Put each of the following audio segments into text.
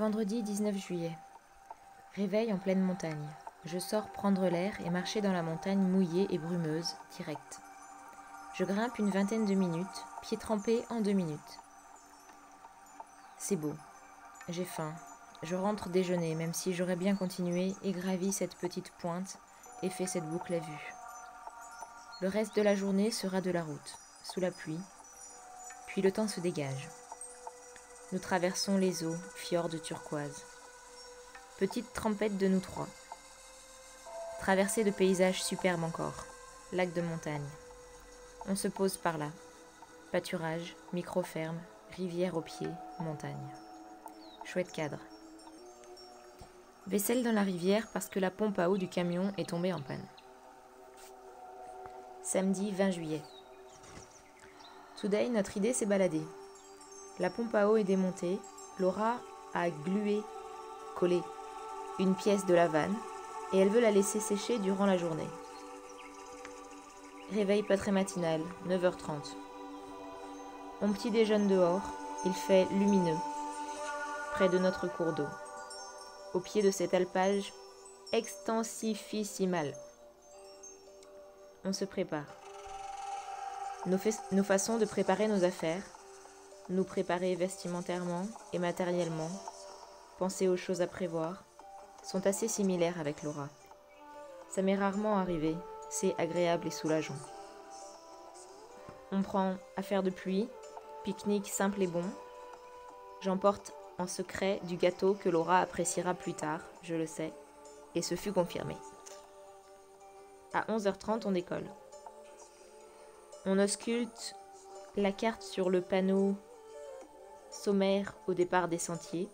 Vendredi 19 juillet. Réveil en pleine montagne. Je sors prendre l'air et marcher dans la montagne mouillée et brumeuse, direct. Je grimpe une vingtaine de minutes, pieds trempés en 2 minutes. C'est beau. J'ai faim. Je rentre déjeuner, même si j'aurais bien continué et gravi cette petite pointe et fait cette boucle à vue. Le reste de la journée sera de la route, sous la pluie, puis le temps se dégage. Nous traversons les eaux, fjords turquoise. Petite trempette de nous trois. Traversée de paysages superbes encore. Lac de montagne. On se pose par là. Pâturage, micro-ferme, rivière au pied, montagne. Chouette cadre. Vaisselle dans la rivière parce que la pompe à eau du camion est tombée en panne. Samedi 20 juillet. Today, notre idée s'est baladée. La pompe à eau est démontée. Laura a glué, collé, une pièce de la vanne et elle veut la laisser sécher durant la journée. Réveil pas très matinal, 9h30. On petit déjeune dehors, il fait lumineux, près de notre cours d'eau, au pied de cet alpage extensifissimal. On se prépare. Nos façons de préparer nos affaires, nous préparer vestimentairement et matériellement, penser aux choses à prévoir, sont assez similaires avec Laura. Ça m'est rarement arrivé, c'est agréable et soulageant. On prend affaire de pluie, pique-nique simple et bon. J'emporte en secret du gâteau que Laura appréciera plus tard, je le sais, et ce fut confirmé. À 11h30, on décolle. On ausculte la carte sur le panneau sommaire au départ des sentiers.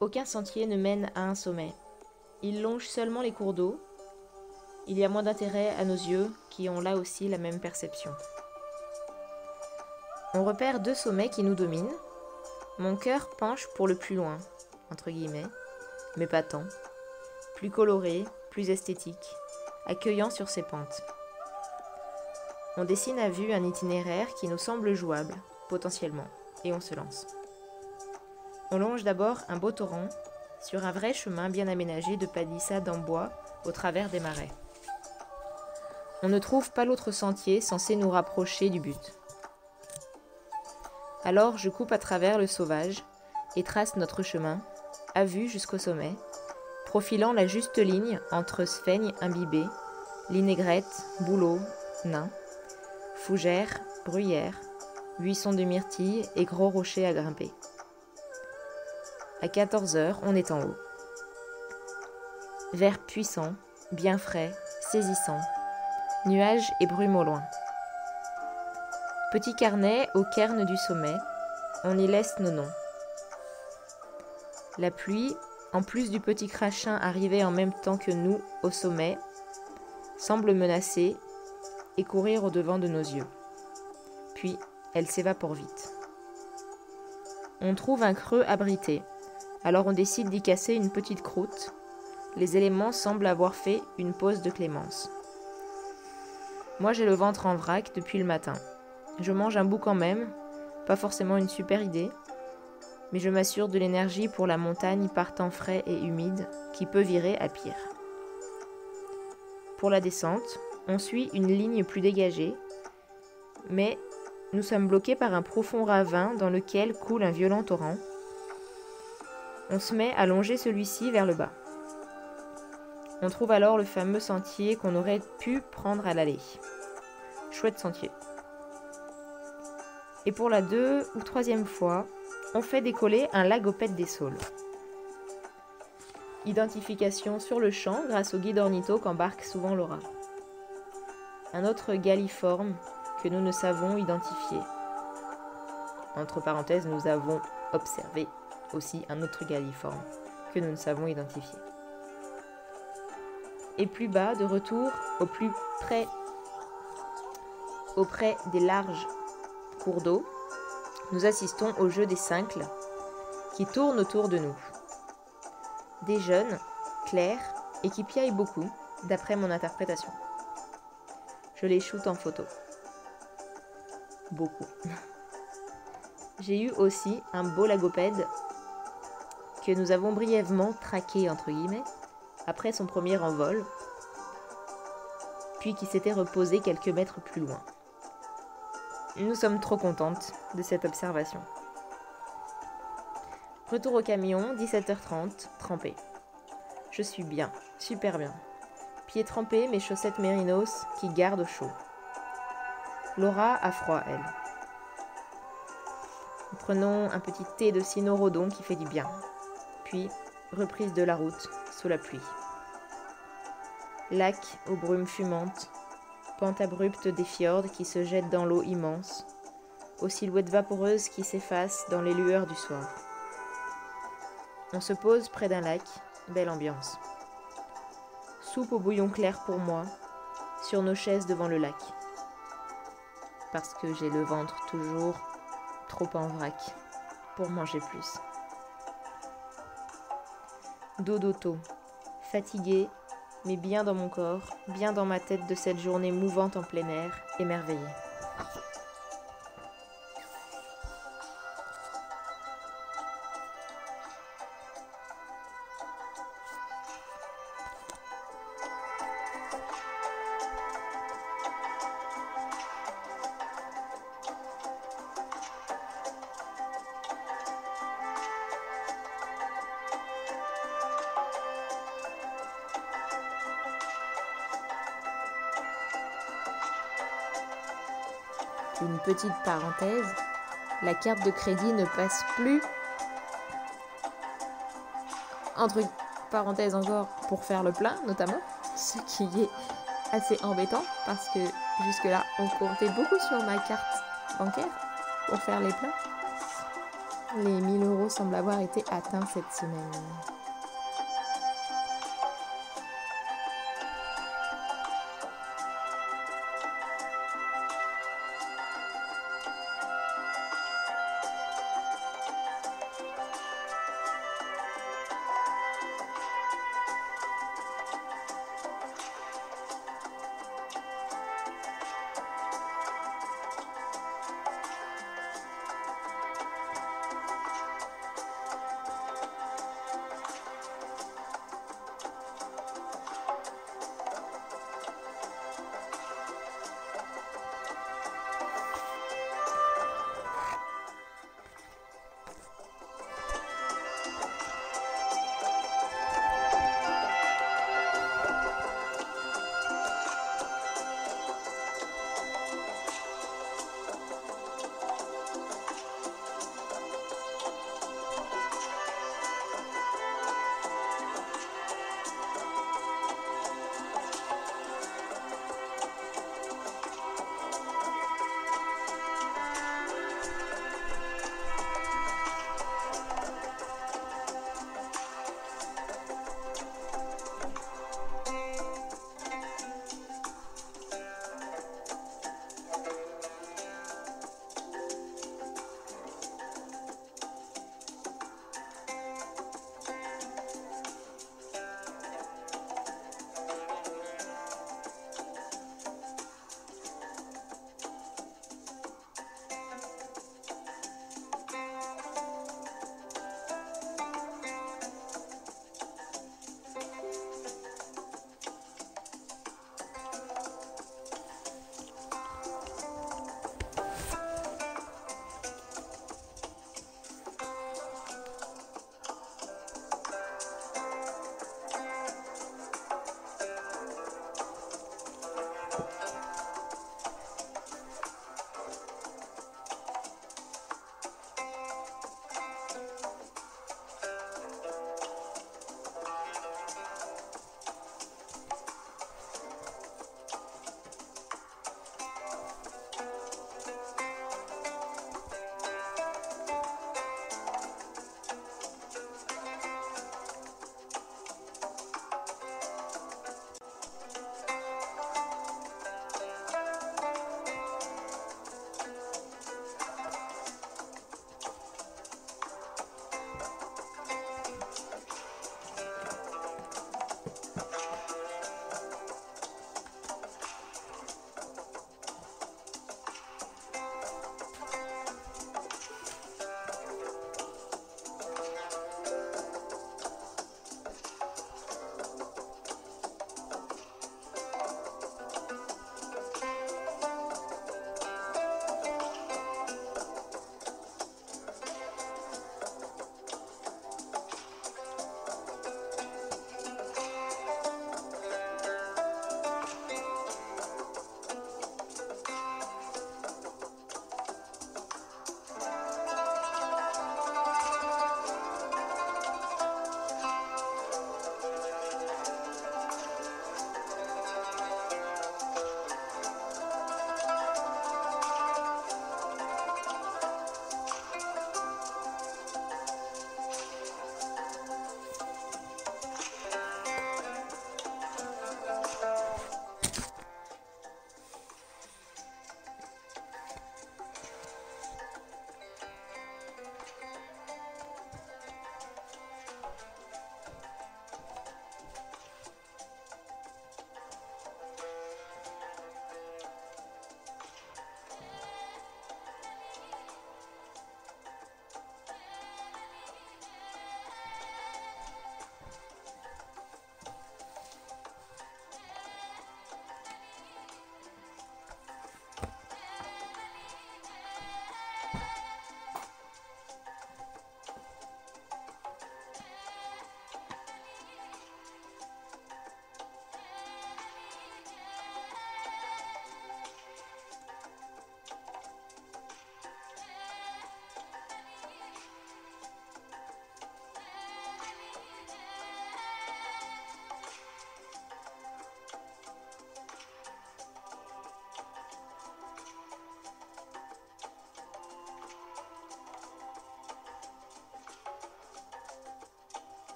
Aucun sentier ne mène à un sommet. Il longe seulement les cours d'eau. Il y a moins d'intérêt à nos yeux qui ont là aussi la même perception. On repère 2 sommets qui nous dominent. Mon cœur penche pour le plus loin, entre guillemets, mais pas tant. Plus coloré, plus esthétique, accueillant sur ses pentes. On dessine à vue un itinéraire qui nous semble jouable, potentiellement, et on se lance. On longe d'abord un beau torrent, sur un vrai chemin bien aménagé de palissades en bois au travers des marais. On ne trouve pas l'autre sentier censé nous rapprocher du but. Alors je coupe à travers le sauvage et trace notre chemin, à vue jusqu'au sommet, profilant la juste ligne entre sphaigne imbibée, linaigrette, bouleau, nain, fougères, bruyères, buissons de myrtilles et gros rochers à grimper. À 14h, on est en haut. Vert puissant, bien frais, saisissant, nuages et brume au loin. Petit carnet au cairn du sommet, on y laisse nos noms. La pluie, en plus du petit crachin arrivé en même temps que nous au sommet, semble menacer et courir au-devant de nos yeux. Puis, elle s'évapore vite. On trouve un creux abrité, alors on décide d'y casser une petite croûte. Les éléments semblent avoir fait une pause de clémence. Moi j'ai le ventre en vrac depuis le matin. Je mange un bout quand même, pas forcément une super idée, mais je m'assure de l'énergie pour la montagne par temps frais et humide qui peut virer à pire. Pour la descente, on suit une ligne plus dégagée, mais nous sommes bloqués par un profond ravin dans lequel coule un violent torrent. On se met à longer celui-ci vers le bas. On trouve alors le fameux sentier qu'on aurait pu prendre à l'aller. Chouette sentier. Et pour la 2e ou 3e fois, on fait décoller un lagopède des saules. Identification sur le champ grâce au guide ornitho qu'embarque souvent Laura. Un autre galliforme que nous ne savons identifier. Entre parenthèses, nous avons observé aussi un autre galliforme que nous ne savons identifier. Et plus bas, de retour auprès des larges cours d'eau, nous assistons au jeu des cincles qui tournent autour de nous. Des jeunes, clairs et qui piaillent beaucoup, d'après mon interprétation. Je les shoote en photo. Beaucoup. J'ai eu aussi un beau lagopède que nous avons brièvement traqué, entre guillemets, après son premier envol, puis qui s'était reposé quelques mètres plus loin. Nous sommes trop contentes de cette observation. Retour au camion, 17h30, trempé. Je suis bien, super bien. Pieds trempés, mes chaussettes mérinos qui gardent au chaud. Laura a froid, elle. Nous prenons un petit thé de cynorrhodon qui fait du bien. Puis, reprise de la route, sous la pluie. Lac aux brumes fumantes, pente abrupte des fjords qui se jettent dans l'eau immense, aux silhouettes vaporeuses qui s'effacent dans les lueurs du soir. On se pose près d'un lac, belle ambiance. Soupe au bouillon clair pour moi, sur nos chaises devant le lac. Parce que j'ai le ventre toujours trop en vrac pour manger plus. Dodo tôt, fatiguée, mais bien dans mon corps, bien dans ma tête de cette journée mouvante en plein air, émerveillée. Une petite parenthèse, la carte de crédit ne passe plus, entre parenthèses encore, pour faire le plein notamment, ce qui est assez embêtant parce que jusque-là on comptait beaucoup sur ma carte bancaire pour faire les pleins. Les 1000 € semblent avoir été atteints cette semaine.